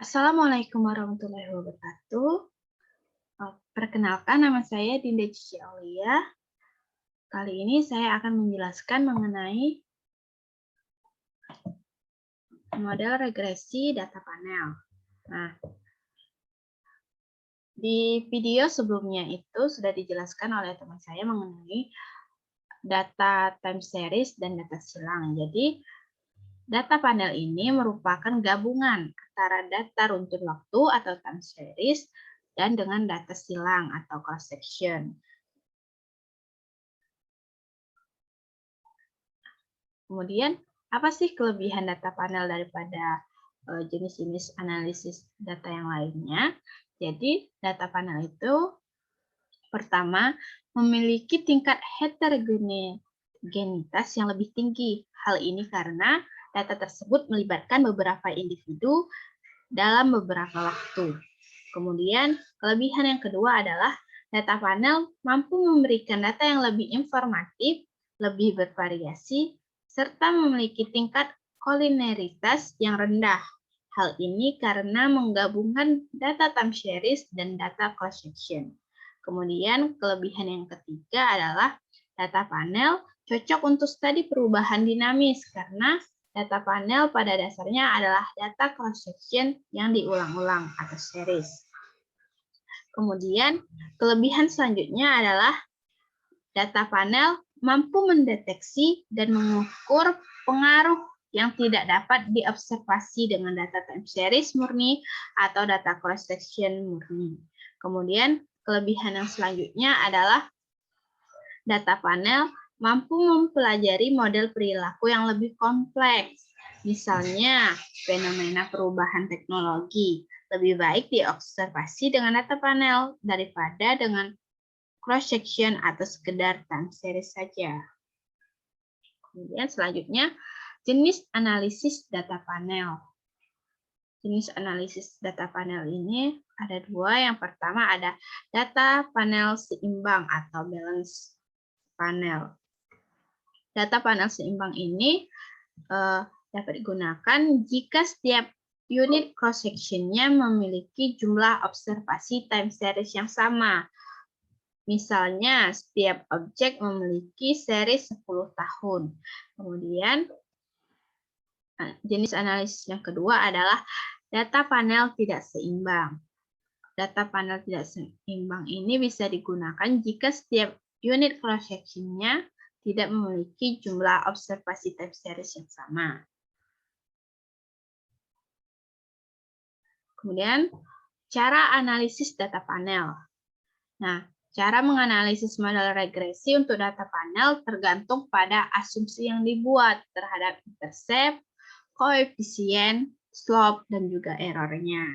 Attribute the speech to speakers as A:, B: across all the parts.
A: Assalamualaikum warahmatullahi wabarakatuh. Perkenalkan, nama saya Dinda Cici Aulia. Kali ini saya akan menjelaskan mengenai model regresi data panel. Nah, di video sebelumnya itu sudah dijelaskan oleh teman saya mengenai data time series dan data silang. Jadi, data panel ini merupakan gabungan antara data runtun waktu atau time series dan dengan data silang atau cross section. Kemudian, apa sih kelebihan data panel daripada jenis-jenis analisis data yang lainnya? Jadi, data panel itu pertama memiliki tingkat heterogenitas yang lebih tinggi. Hal ini karena data tersebut melibatkan beberapa individu dalam beberapa waktu. Kemudian, kelebihan yang kedua adalah data panel mampu memberikan data yang lebih informatif, lebih bervariasi, serta memiliki tingkat kolineritas yang rendah. Hal ini karena menggabungkan data time series dan data cross section. Kemudian kelebihan yang ketiga adalah data panel cocok untuk studi perubahan dinamis karena data panel pada dasarnya adalah data cross section yang diulang-ulang atau series. Kemudian kelebihan selanjutnya adalah data panel mampu mendeteksi dan mengukur pengaruh yang tidak dapat diobservasi dengan data time series murni atau data cross section murni. Kemudian kelebihan yang selanjutnya adalah data panel mampu mempelajari model perilaku yang lebih kompleks. Misalnya, fenomena perubahan teknologi lebih baik diobservasi dengan data panel daripada dengan cross section atau sekedar time series saja. Kemudian selanjutnya, jenis analisis data panel. Jenis analisis data panel ini ada dua. Yang pertama ada data panel seimbang atau balance panel. Data panel seimbang ini dapat digunakan jika setiap unit cross section-nya memiliki jumlah observasi time series yang sama. Misalnya, setiap objek memiliki seri 10 tahun. Kemudian, jenis analisis yang kedua adalah data panel tidak seimbang. Data panel tidak seimbang ini bisa digunakan jika setiap unit cross section-nya tidak memiliki jumlah observasi time series yang sama. Kemudian, cara analisis data panel. Nah, cara menganalisis model regresi untuk data panel tergantung pada asumsi yang dibuat terhadap intercept, koefisien, slope, dan juga errornya.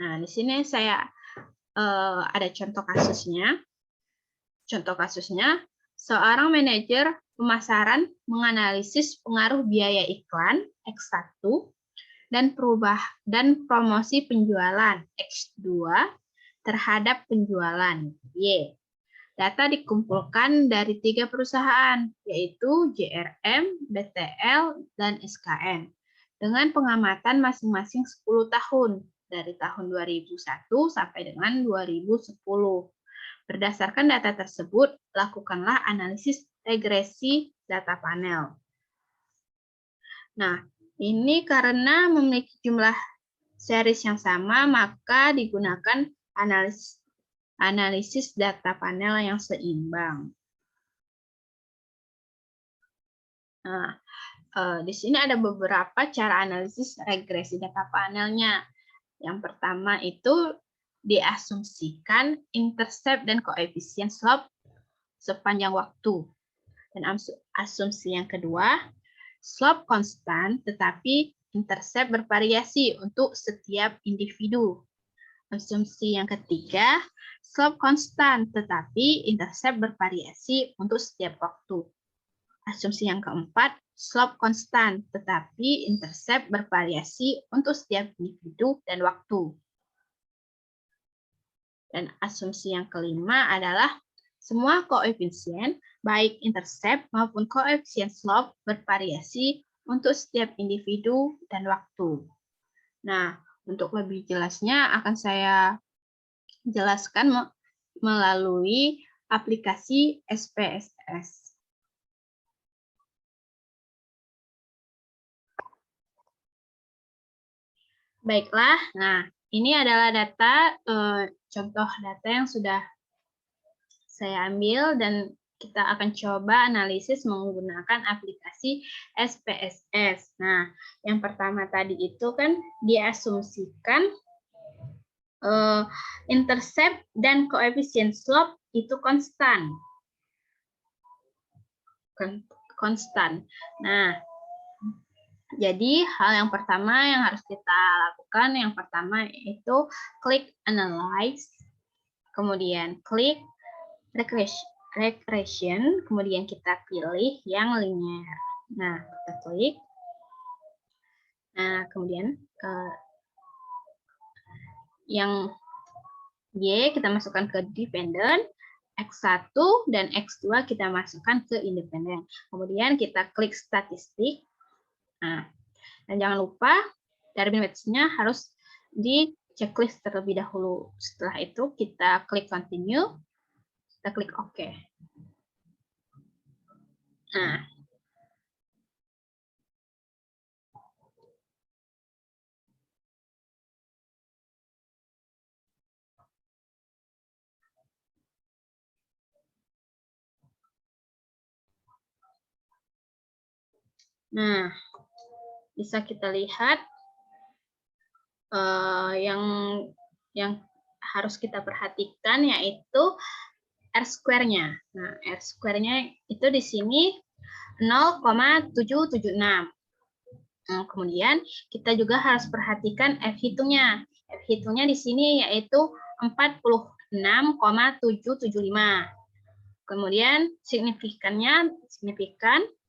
A: Nah, di sini saya ada contoh kasusnya. Contoh kasusnya, seorang manajer pemasaran menganalisis pengaruh biaya iklan X1 dan promosi penjualan X2 terhadap penjualan Y. Data dikumpulkan dari 3 perusahaan, yaitu JRM, BTL, dan SKN, dengan pengamatan masing-masing 10 tahun, dari tahun 2001 sampai dengan 2010. Berdasarkan data tersebut, lakukanlah analisis regresi data panel. Nah, ini karena memiliki jumlah series yang sama, maka digunakan analisis data panel yang seimbang. Nah, di sini ada beberapa cara analisis regresi data panelnya. Yang pertama itu diasumsikan intercept dan koefisien slope sepanjang waktu. Dan asumsi yang kedua, slope konstan tetapi intercept bervariasi untuk setiap individu. Asumsi yang ketiga, slope konstan tetapi intercept bervariasi untuk setiap waktu. Asumsi yang keempat, slope konstan tetapi intercept bervariasi untuk setiap individu dan waktu. Dan asumsi yang kelima adalah semua koefisien, baik intercept maupun koefisien slope, bervariasi untuk setiap individu dan waktu. Nah, untuk lebih jelasnya akan saya jelaskan melalui aplikasi SPSS. Baiklah, nah ini adalah data, contoh data yang sudah saya ambil dan kita akan coba analisis menggunakan aplikasi SPSS. Nah, yang pertama tadi itu kan diasumsikan intercept dan koefisien slope itu konstan. Nah, jadi hal yang pertama yang harus kita lakukan, yang pertama itu klik analyze, kemudian klik regression, kemudian kita pilih yang linear. Nah, kita klik. Nah, kemudian yang Y kita masukkan ke dependent, X1 dan X2 kita masukkan ke independen. Kemudian kita klik statistik. Nah, dan jangan lupa Darwin Weights-nya harus di checklist terlebih dahulu. Setelah itu kita klik continue, kita klik OK. Nah, bisa kita lihat yang harus kita perhatikan yaitu R-square-nya. Nah, R-square-nya itu di sini 0,776. Nah, kemudian kita juga harus perhatikan F-hitungnya. F-hitungnya di sini yaitu 46,775. Kemudian signifikan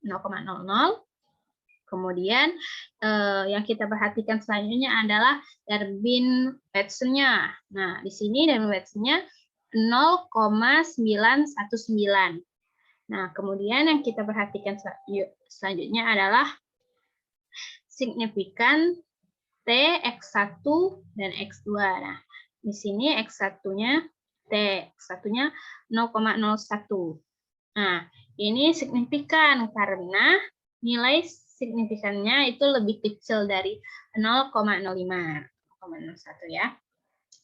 A: 0,00. Kemudian yang kita perhatikan selanjutnya adalah Darwin Weights-nya. Nah, di sini Darwin Weights-nya 0,919. Nah, kemudian yang kita perhatikan selanjutnya adalah signifikan T, X1, dan X2. Nah, di sini X1-nya T, X1-nya 0,01. Nah, ini signifikan karena nilai signifikannya itu lebih kecil dari 0,05, 0,01 ya.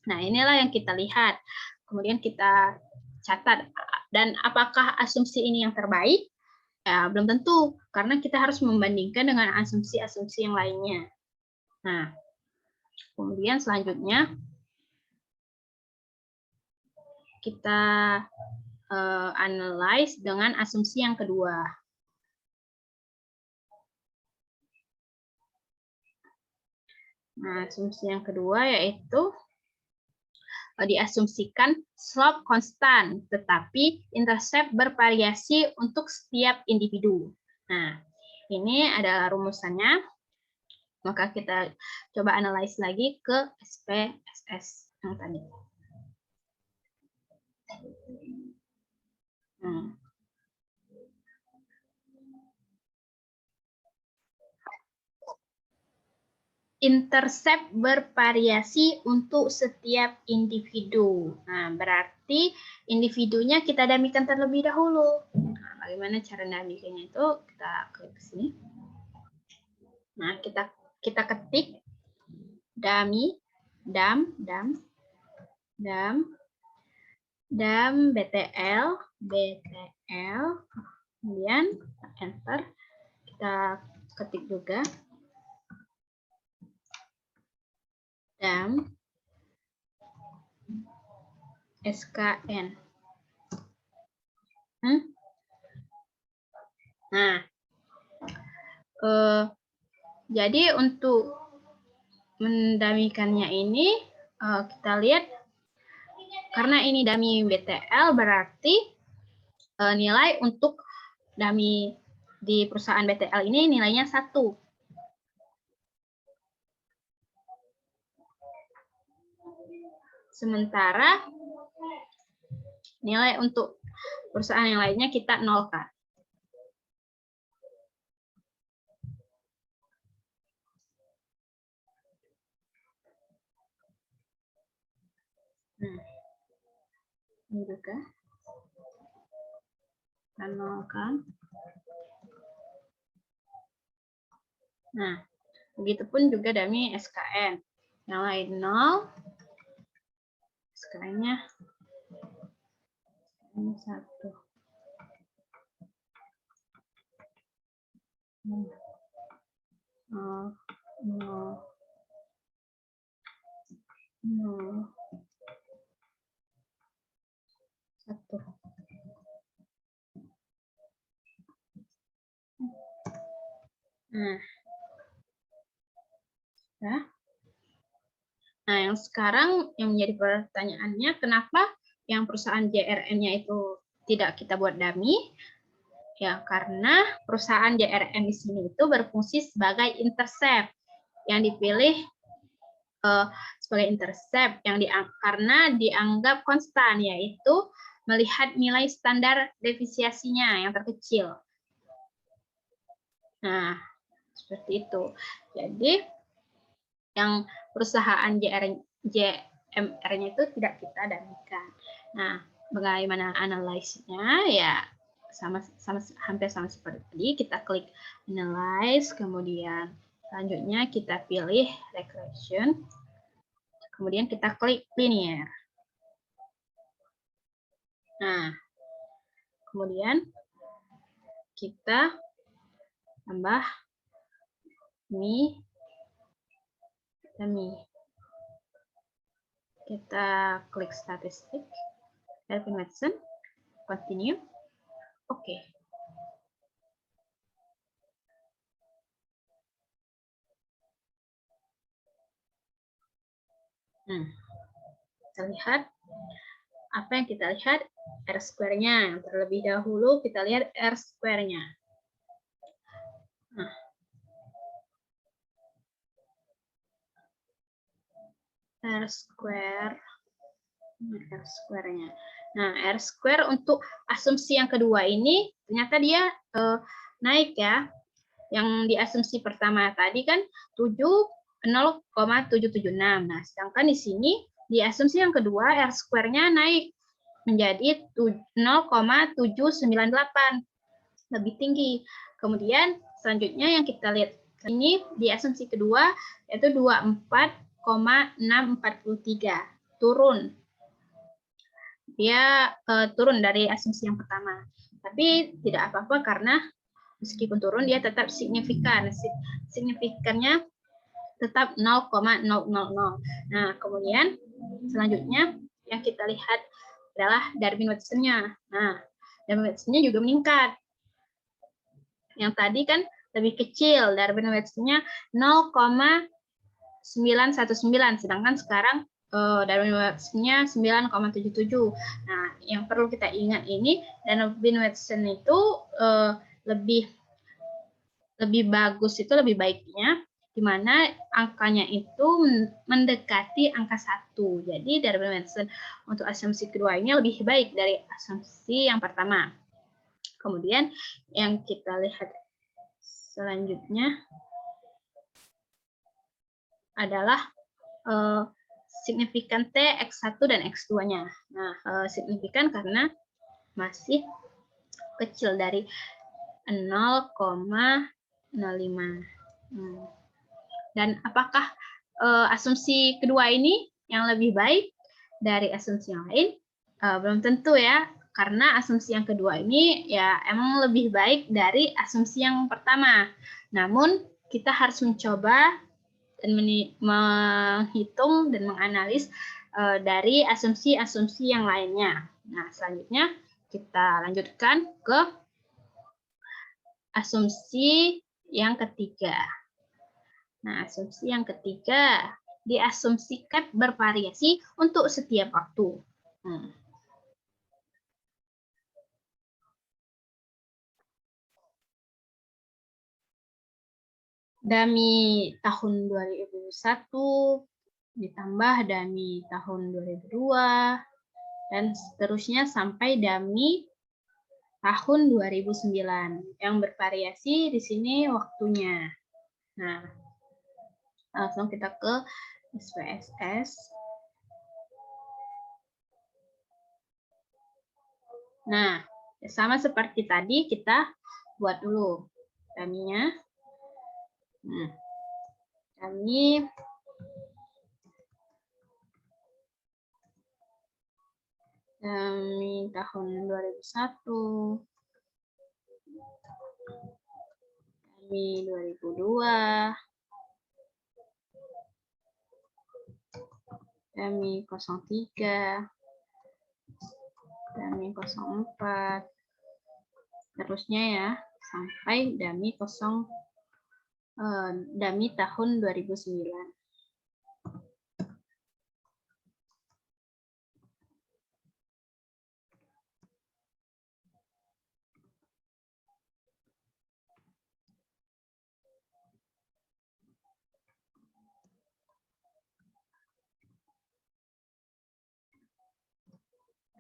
A: Nah, inilah yang kita lihat. Kemudian kita catat. Dan apakah asumsi ini yang terbaik? Ya, belum tentu, karena kita harus membandingkan dengan asumsi-asumsi yang lainnya. Nah, kemudian selanjutnya kita analyze dengan asumsi yang kedua. Nah, asumsi yang kedua yaitu diasumsikan slope konstan, tetapi intercept bervariasi untuk setiap individu. Nah, ini adalah rumusannya. Maka kita coba analyze lagi ke SPSS yang tadi. Intercept bervariasi untuk setiap individu. Nah, berarti individunya kita damikan terlebih dahulu. Nah, bagaimana cara damikannya itu? Kita klik ke sini. Nah, kita ketik dummy, dam BTL, kemudian enter. Kita ketik juga dam SKN. Nah, jadi untuk mendamikannya ini kita lihat karena ini dummy BTL berarti nilai untuk dummy di perusahaan BTL ini nilainya 1. Sementara nilai untuk perusahaan yang lainnya kita nolkan. Ini juga. Kita nolkan. Nah, begitupun juga dummy SKN. Yang lain 0. SKN-nya 1. 0, 0, 0, 1. Nah, ya. Nah, yang sekarang yang menjadi pertanyaannya, kenapa yang perusahaan JRN-nya itu tidak kita buat dummy? Ya, karena perusahaan JRN di sini itu berfungsi sebagai intercept yang dipilih sebagai intercept yang karena dianggap konstan, yaitu melihat nilai standar defisiasinya yang terkecil. Nah, seperti itu. Jadi, yang perusahaan JMR-nya itu tidak kita damikan. Nah, bagaimana analisisnya? Ya, hampir sama seperti tadi. Kita klik analyze, kemudian selanjutnya kita pilih regression, kemudian kita klik linear. Nah, kemudian kita tambah dummy. Kita klik statistik, Erwin Watson, continue, oke. Kita lihat apa yang kita lihat, R-square-nya. Terlebih dahulu kita lihat R-square-nya. Nah, R-square-nya. Nah, R-square untuk asumsi yang kedua ini ternyata dia naik ya. Yang di asumsi pertama tadi kan 0,776. Nah, sedangkan di sini di asumsi yang kedua R-square-nya naik menjadi 0,798. Lebih tinggi. Kemudian selanjutnya yang kita lihat ini di asumsi kedua yaitu 24,643. Turun. Dia turun dari asumsi yang pertama. Tapi tidak apa-apa karena meskipun turun dia tetap signifikan. Signifikannya tetap 0,000. Nah, kemudian selanjutnya yang kita lihat adalah Darwin-Watson-nya. Nah, Darwin-Watson-nya juga meningkat. Yang tadi kan lebih kecil, Darwin-Watson-nya 0,919, sedangkan sekarang Darwin-Watson-nya 9,77. Nah, yang perlu kita ingat ini, Darwin-Watson itu lebih bagus, itu lebih baiknya di mana angkanya itu mendekati angka 1. Jadi Darwin-Watson untuk asumsi kedua ini lebih baik dari asumsi yang pertama. Kemudian yang kita lihat selanjutnya adalah signifikan T, X1 dan X2-nya. Nah, signifikan karena masih kecil dari 0,05. Dan apakah asumsi kedua ini yang lebih baik dari asumsi yang lain? Belum tentu ya, karena asumsi yang kedua ini ya emang lebih baik dari asumsi yang pertama. Namun kita harus mencoba dan menghitung dan menganalisis dari asumsi-asumsi yang lainnya. Nah, selanjutnya kita lanjutkan ke asumsi yang ketiga. Nah, asumsi yang ketiga diasumsikan bervariasi untuk setiap waktu. Dummy tahun 2001 ditambah dummy tahun 2002 dan seterusnya sampai dummy tahun 2009 yang bervariasi di sini waktunya. Nah, langsung kita ke SPSS. Nah, sama seperti tadi, kita buat dulu dummy-nya. Dummy tahun 2001, dummy 2002, dummy 03, dummy 04, terusnya ya, sampai dummy dummy tahun 2009.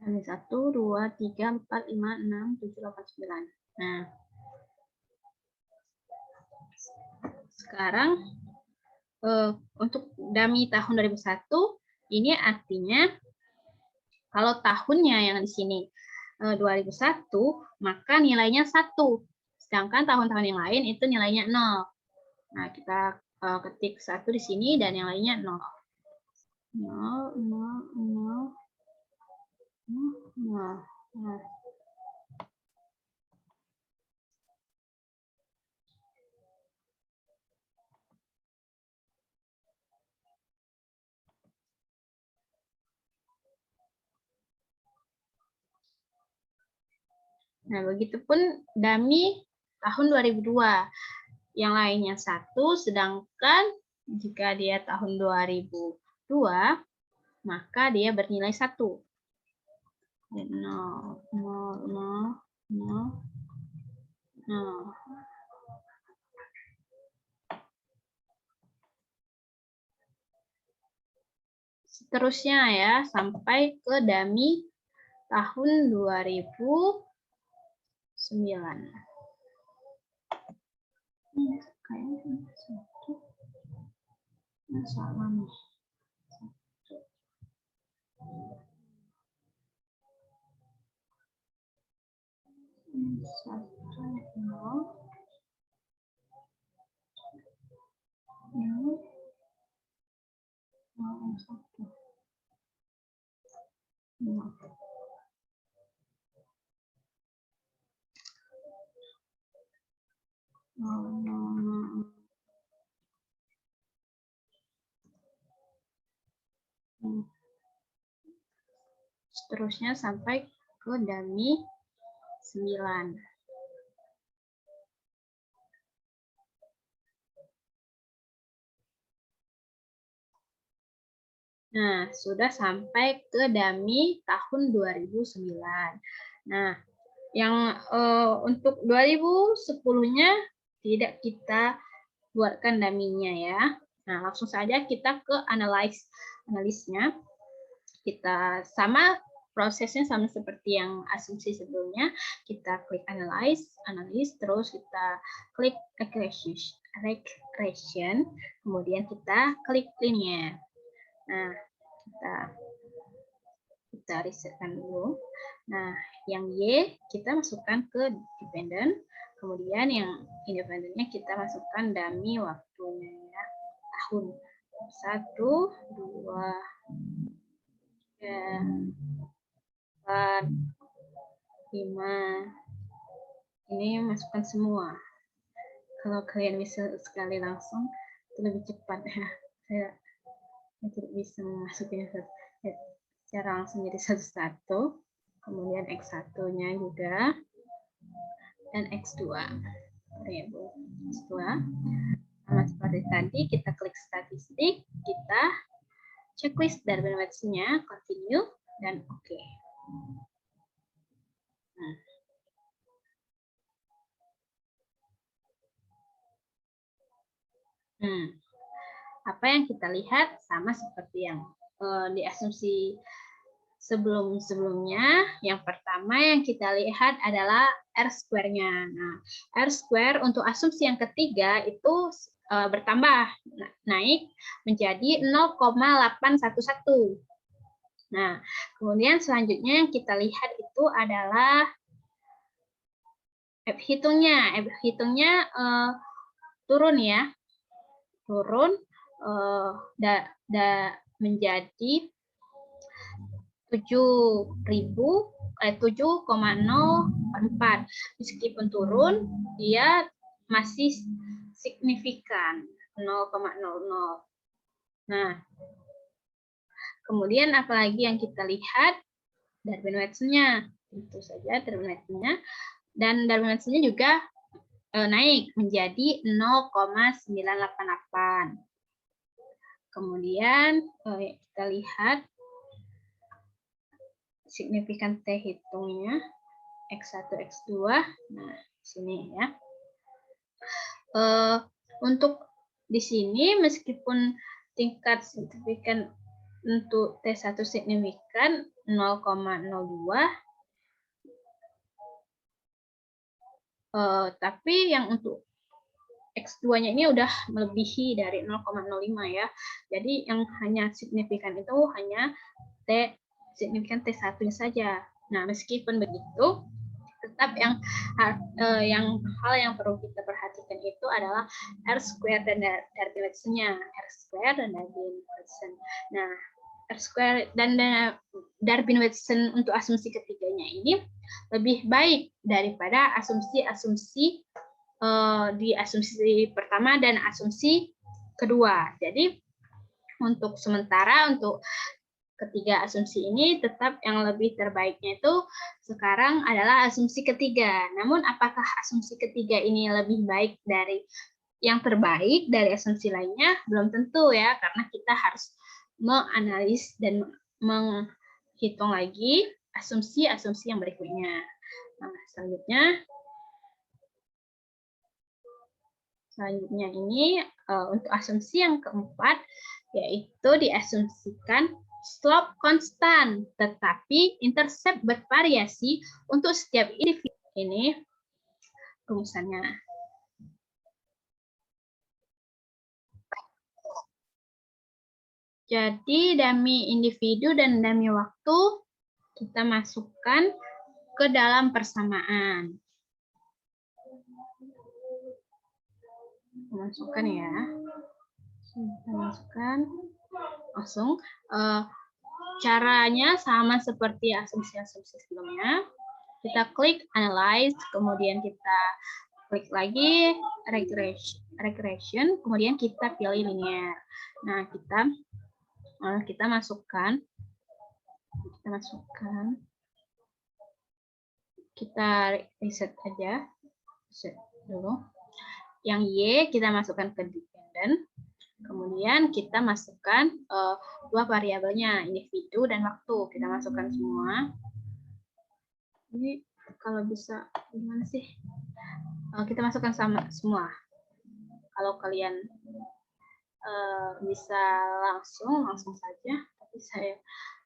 A: Dummy 1, 2, 3, 4, 5, 6, 7, 8, 9. Nah, sekarang untuk dummy tahun 2001, ini artinya kalau tahunnya yang di sini 2001, maka nilainya 1. Sedangkan tahun-tahun yang lain itu nilainya 0. Nah, kita ketik 1 di sini dan yang lainnya 0. 0, 0, 0, 0. Nah. Nah, begitupun dummy tahun 2002. Yang lainnya 1, sedangkan jika dia tahun 2002, maka dia bernilai 1. 0, 0, 0, 0, 0. Seterusnya ya, sampai ke dummy tahun 2009. Kayaknya satu. Salah nih. Seterusnya sampai ke dummy 9. Nah, sudah sampai ke dummy tahun 2009. Nah, yang untuk 2010-nya tidak kita buatkan dummy-nya ya. Nah, langsung saja kita ke analisnya. Kita sama prosesnya sama seperti yang asumsi sebelumnya. Kita klik analyze, terus kita klik regression, kemudian kita klik linear. Nah, kita resetkan dulu. Nah, yang Y kita masukkan ke dependent, kemudian yang independennya kita masukkan dummy waktunya ya, tahun 1, 2, 3, 4, 5. Ini masukkan semua. Kalau kalian bisa sekali langsung, itu lebih cepat ya. Saya tidak bisa memasukinya secara langsung jadi satu-satu. Kemudian X1-nya juga. Dan X2. X2. Sama seperti tadi, kita klik statistik, kita checklist dari barometernya, continue, dan oke. Apa yang kita lihat sama seperti yang diasumsi sebelumnya. Yang pertama yang kita lihat adalah R-square-nya. Nah, R-square untuk asumsi yang ketiga itu bertambah, naik menjadi 0,811. Nah, kemudian selanjutnya yang kita lihat itu adalah F hitungnya. F hitungnya turun ya. Turun menjadi 7,04. Meskipun turun, dia masih signifikan 0,00. Nah, kemudian apalagi yang kita lihat? Darwin-Watsonnya. Tentu saja Darwin-Watsonnya. Dan Darwin-Watsonnya juga naik menjadi 0,988. Kemudian kita lihat signifikan T hitungnya X1, X2. Nah, sini ya. Untuk di sini meskipun tingkat signifikan untuk T1 signifikan 0,02, tapi yang untuk X2-nya ini udah melebihi dari 0,05 ya. Jadi yang hanya signifikan itu hanya signifikan T1-nya saja. Nah, meskipun begitu, tetap yang hal yang perlu kita perhatikan itu adalah R-square dan Darwin-Watsonnya. R-square dan Darwin-Watson. Nah, R-square dan Darwin-Watson untuk asumsi ketiganya ini lebih baik daripada asumsi-asumsi di asumsi pertama dan asumsi kedua. Jadi untuk sementara untuk ketiga asumsi ini tetap yang lebih terbaiknya itu sekarang adalah asumsi ketiga. Namun apakah asumsi ketiga ini lebih baik dari yang terbaik dari asumsi lainnya? Belum tentu ya, karena kita harus menganalisis dan menghitung lagi asumsi-asumsi yang berikutnya. Nah, selanjutnya ini untuk asumsi yang keempat, yaitu diasumsikan slope konstan, tetapi intercept bervariasi untuk setiap individu. Ini rumusannya. Jadi dami individu dan dami waktu kita masukkan ke dalam persamaan. Masukkan ya. Kita masukkan langsung. Caranya sama seperti asumsi-asumsi sebelumnya. Kita klik analyze, kemudian kita klik lagi regression, kemudian kita pilih linear. Nah, kita masukkan, kita reset aja, reset dulu. Yang Y kita masukkan ke dependent, kemudian kita masukkan dua variabelnya, individu dan waktu. Kita masukkan semua. Ini kalau bisa gimana sih? Kita masukkan sama semua. Kalau kalian bisa langsung saja. Tapi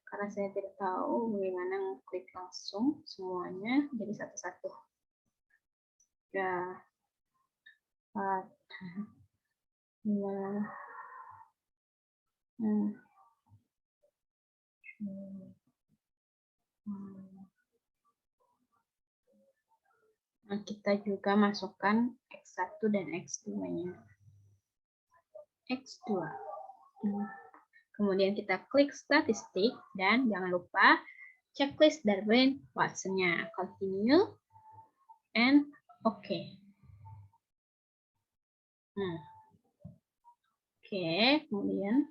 A: karena saya tidak tahu bagaimana klik langsung semuanya, jadi satu-satu. Ya. 4, 5, 6, 7. Nah, kita juga masukkan X1 dan X2-nya. X2. Kemudian kita klik statistik dan jangan lupa checklist Darwin-Watson-nya. Continue and OK. Oke, kemudian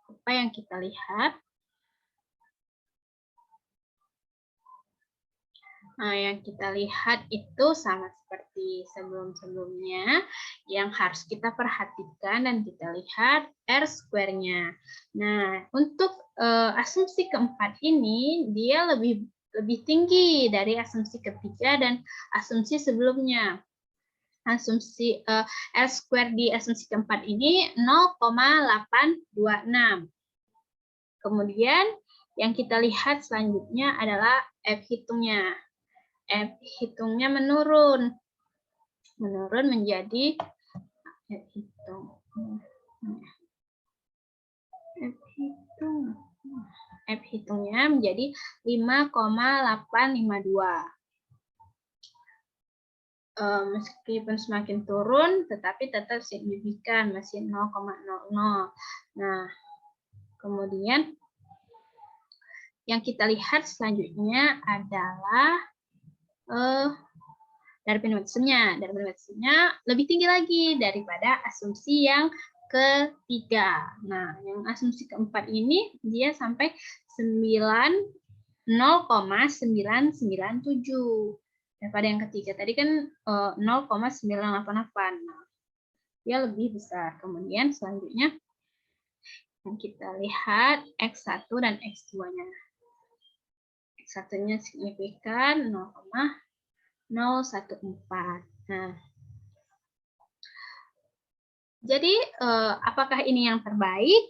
A: apa yang kita lihat? Nah, yang kita lihat itu sama seperti sebelum-sebelumnya. Yang harus kita perhatikan dan kita lihat R-square-nya. Nah, untuk asumsi keempat ini, dia lebih tinggi dari asumsi ketiga dan asumsi sebelumnya. Asumsi R-square di asumsi keempat ini 0,826. Kemudian yang kita lihat selanjutnya adalah F hitungnya. F hitungnya menurun menjadi F turunnya menjadi 5,852. Meskipun semakin turun, tetapi tetap signifikan, masih 0,00. Nah, kemudian yang kita lihat selanjutnya adalah Darwin Watson-nya. Darwin Watson-nya lebih tinggi lagi daripada asumsi yang ketiga. Nah, yang asumsi keempat ini dia sampai 0,997. Daripada yang ketiga tadi kan 0,988. Nah, dia lebih besar. Kemudian selanjutnya yang kita lihat X1 dan X2-nya. X1-nya signifikan 0,014. Nah, jadi apakah ini yang terbaik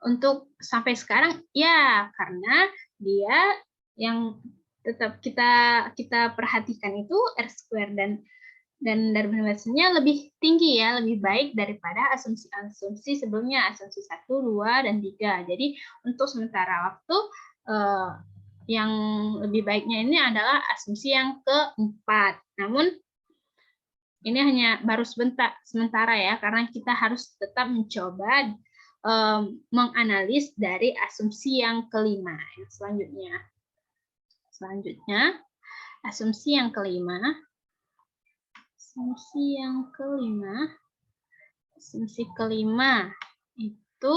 A: untuk sampai sekarang? Ya, karena dia yang tetap kita perhatikan itu R² dan Darwin Watson-nya lebih tinggi ya, lebih baik daripada asumsi-asumsi sebelumnya, asumsi 1, 2, dan 3. Jadi untuk sementara waktu yang lebih baiknya ini adalah asumsi yang keempat. Namun ini hanya baru sementara ya, karena kita harus tetap mencoba menganalis dari asumsi yang kelima. Yang selanjutnya, asumsi yang kelima. Asumsi kelima itu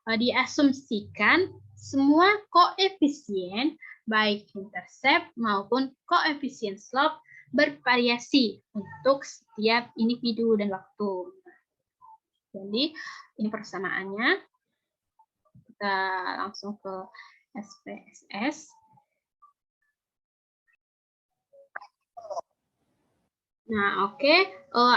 A: diasumsikan semua koefisien baik intercept maupun koefisien slope bervariasi untuk setiap individu dan waktu. Jadi ini persamaannya. Kita langsung ke SPSS. Nah, oke.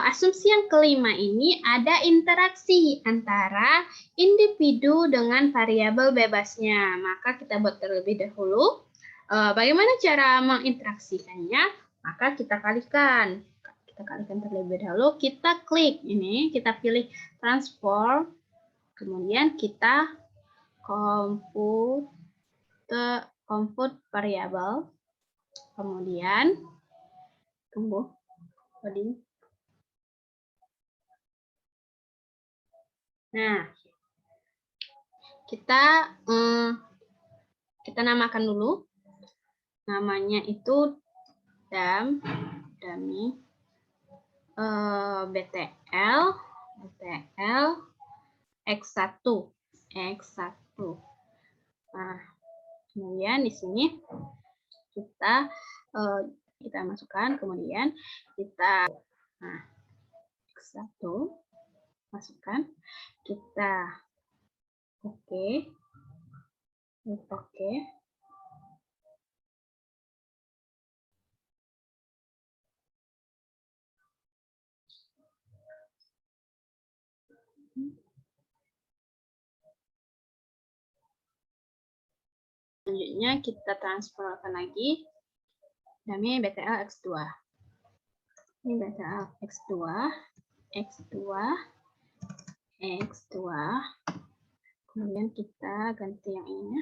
A: Asumsi yang kelima ini ada interaksi antara individu dengan variabel bebasnya. Maka kita buat terlebih dahulu. Bagaimana cara menginteraksikannya? Maka kita kalikan. Kita kalikan terlebih dahulu. Kita klik ini, kita pilih transform. Kemudian kita compute variabel. Kemudian tunggu. Nah, kita namakan dulu. Namanya itu dummy BTL X1. Nah, kemudian di sini kita masukkan, kemudian kita X1 masukkan, kita oke. Selanjutnya kita transferkan lagi namanya BTL X2. Ini BTL X2. Kemudian kita ganti yang ini.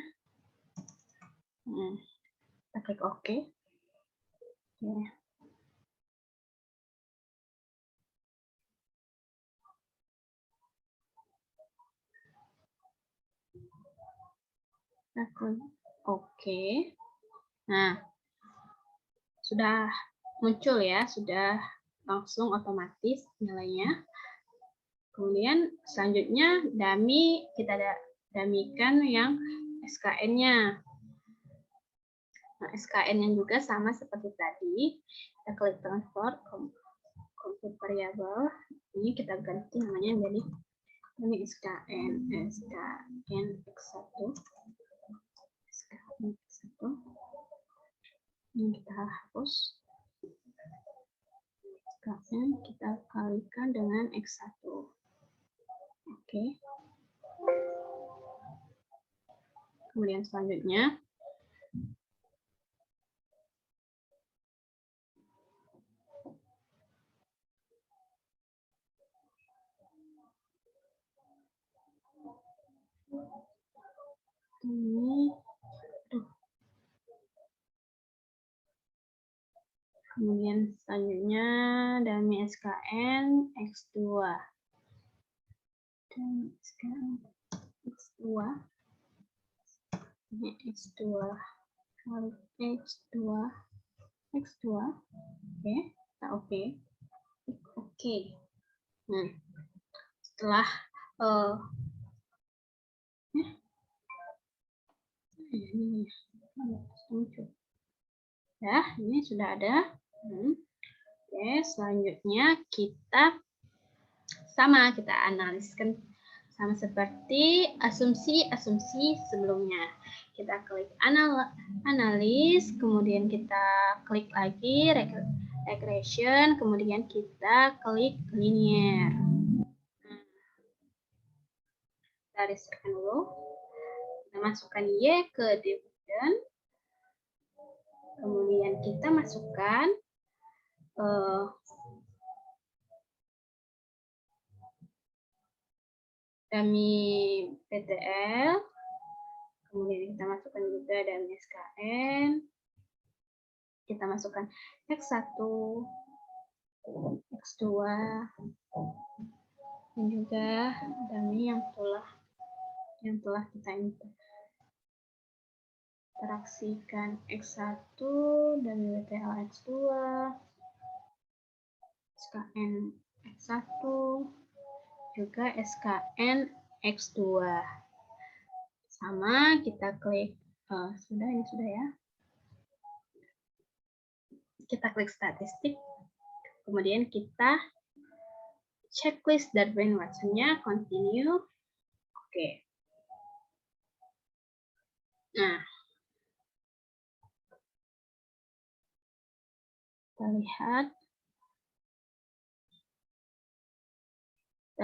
A: Kita klik OK. Oke. Nah, sudah muncul ya, sudah langsung otomatis nilainya. Kemudian selanjutnya kita damikan yang SKN-nya. Nah, SKN-nya juga sama seperti tadi. Kita klik transfer compute variable. Ini kita ganti namanya jadi ini SKN X1. Ini kita hapus. SKN kita kalikan dengan X1. Oke. Kemudian selanjutnya Ini. Kemudian selanjutnya dami SKN X2. Dan SKN X2. Ini X2. Kali X2. X2. Oke. Kita oke. Oke. Nah, setelah ini muncul. Ya, ini sudah ada. Oke, selanjutnya kita analiskan sama seperti asumsi sebelumnya. Kita klik analis, kemudian kita klik lagi regression, kemudian kita klik linear. Kita resetkan dulu. Kita masukkan Y ke dividend. Kemudian kita masukkan dami PTL, kemudian kita masukkan juga dami SKN, kita masukkan X1, X2, dan juga dami yang telah kita interaksikan X1, dami PTL X2, SKN X1, juga SKN X2. Sama, kita klik, ini sudah ya. Kita klik statistik, kemudian kita checklist Darwin-Watson-nya, continue, oke. Nah, kita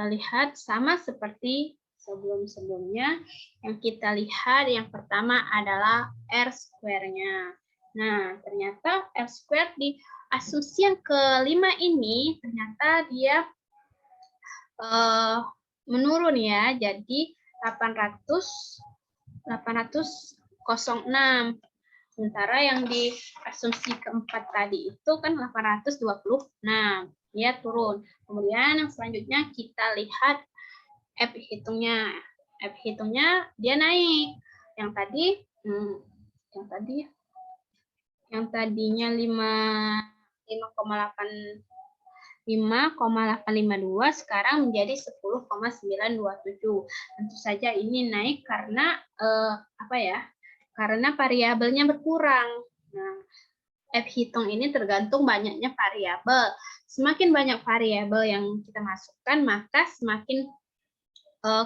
A: lihat sama seperti sebelum-sebelumnya. Yang kita lihat yang pertama adalah R-square-nya. Nah, ternyata R-square di asumsi yang kelima ini ternyata dia menurun ya. Jadi 806. Sementara yang di asumsi keempat tadi itu kan 826. Dia turun. Kemudian yang selanjutnya kita lihat F hitungnya. F hitungnya dia naik. Yang tadinya 5,852 sekarang menjadi 10,927. Tentu saja ini naik karena karena variabelnya berkurang. Nah, F hitung ini tergantung banyaknya variabel. Semakin banyak variabel yang kita masukkan, maka semakin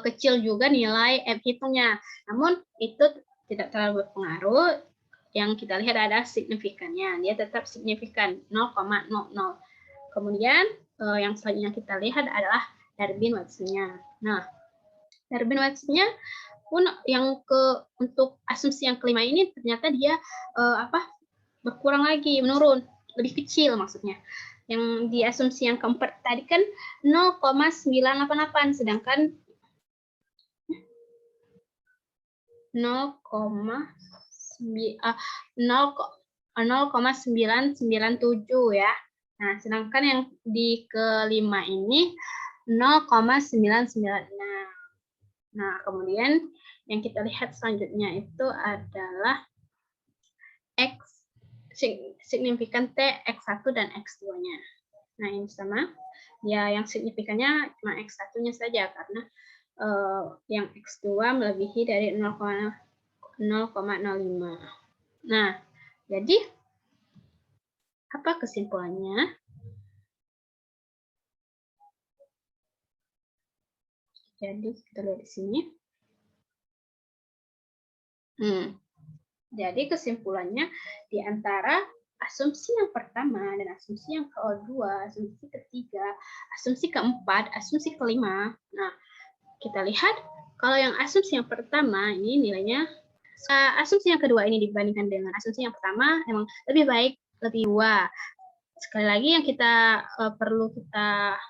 A: kecil juga nilai F hitungnya. Namun itu tidak terlalu berpengaruh. Yang kita lihat adalah signifikannya. Dia tetap signifikan 0,00. Kemudian yang selanjutnya kita lihat adalah Darwin-Watson-nya. Nah, Darwin-Watson-nya pun untuk asumsi yang kelima ini ternyata dia berkurang lagi, menurun, lebih kecil maksudnya. Yang di asumsi yang keempat tadi kan 0,988, sedangkan 0,997 ya. Nah, sedangkan yang di kelima ini 0,996. Nah, kemudian yang kita lihat selanjutnya itu adalah signifikan T, X1 dan X2-nya. Nah, ini sama. Ya, yang signifikannya cuma X1-nya saja karena yang X2 melebihi dari 0,05. Nah, jadi apa kesimpulannya? Jadi kita lihat di sini. Jadi kesimpulannya di antara asumsi yang pertama dan asumsi yang kedua, asumsi ketiga, asumsi keempat, asumsi kelima. Nah, kita lihat kalau yang asumsi yang pertama ini nilainya, asumsi yang kedua ini dibandingkan dengan asumsi yang pertama memang lebih baik, lebih tua. Sekali lagi yang kita perlu kita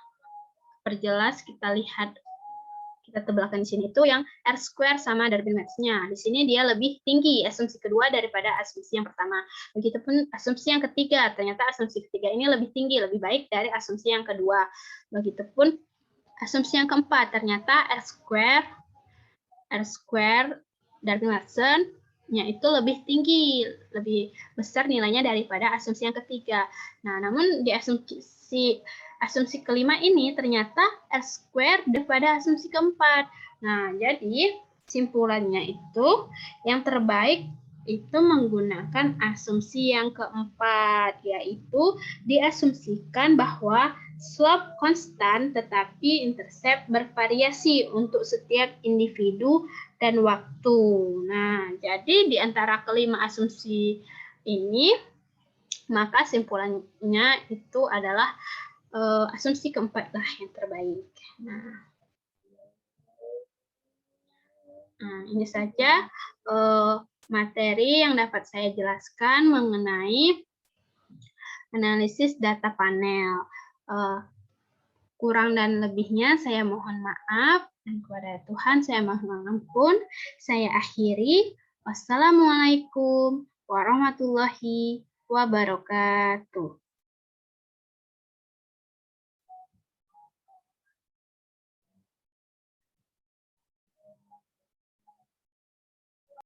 A: perjelas, kita kita tebalkan di sini itu yang R square sama Darwin max-nya. Di sini dia lebih tinggi asumsi kedua daripada asumsi yang pertama. Begitupun asumsi yang ketiga, ternyata asumsi ketiga ini lebih tinggi, lebih baik dari asumsi yang kedua. Begitupun asumsi yang keempat, ternyata R square Darwin max-nya itu lebih tinggi, lebih besar nilainya daripada asumsi yang ketiga. Nah, namun di asumsi kelima ini ternyata R square daripada asumsi keempat. Nah, jadi simpulannya itu yang terbaik itu menggunakan asumsi yang keempat, yaitu diasumsikan bahwa slope konstan tetapi intercept bervariasi untuk setiap individu dan waktu. Nah, jadi di antara kelima asumsi ini, maka simpulannya itu adalah asumsi keempat lah yang terbaik. Nah, ini saja materi yang dapat saya jelaskan mengenai analisis data panel. Kurang dan lebihnya saya mohon maaf, dan kepada Tuhan saya mohon ampun. Saya akhiri. Wassalamualaikum warahmatullahi wabarakatuh.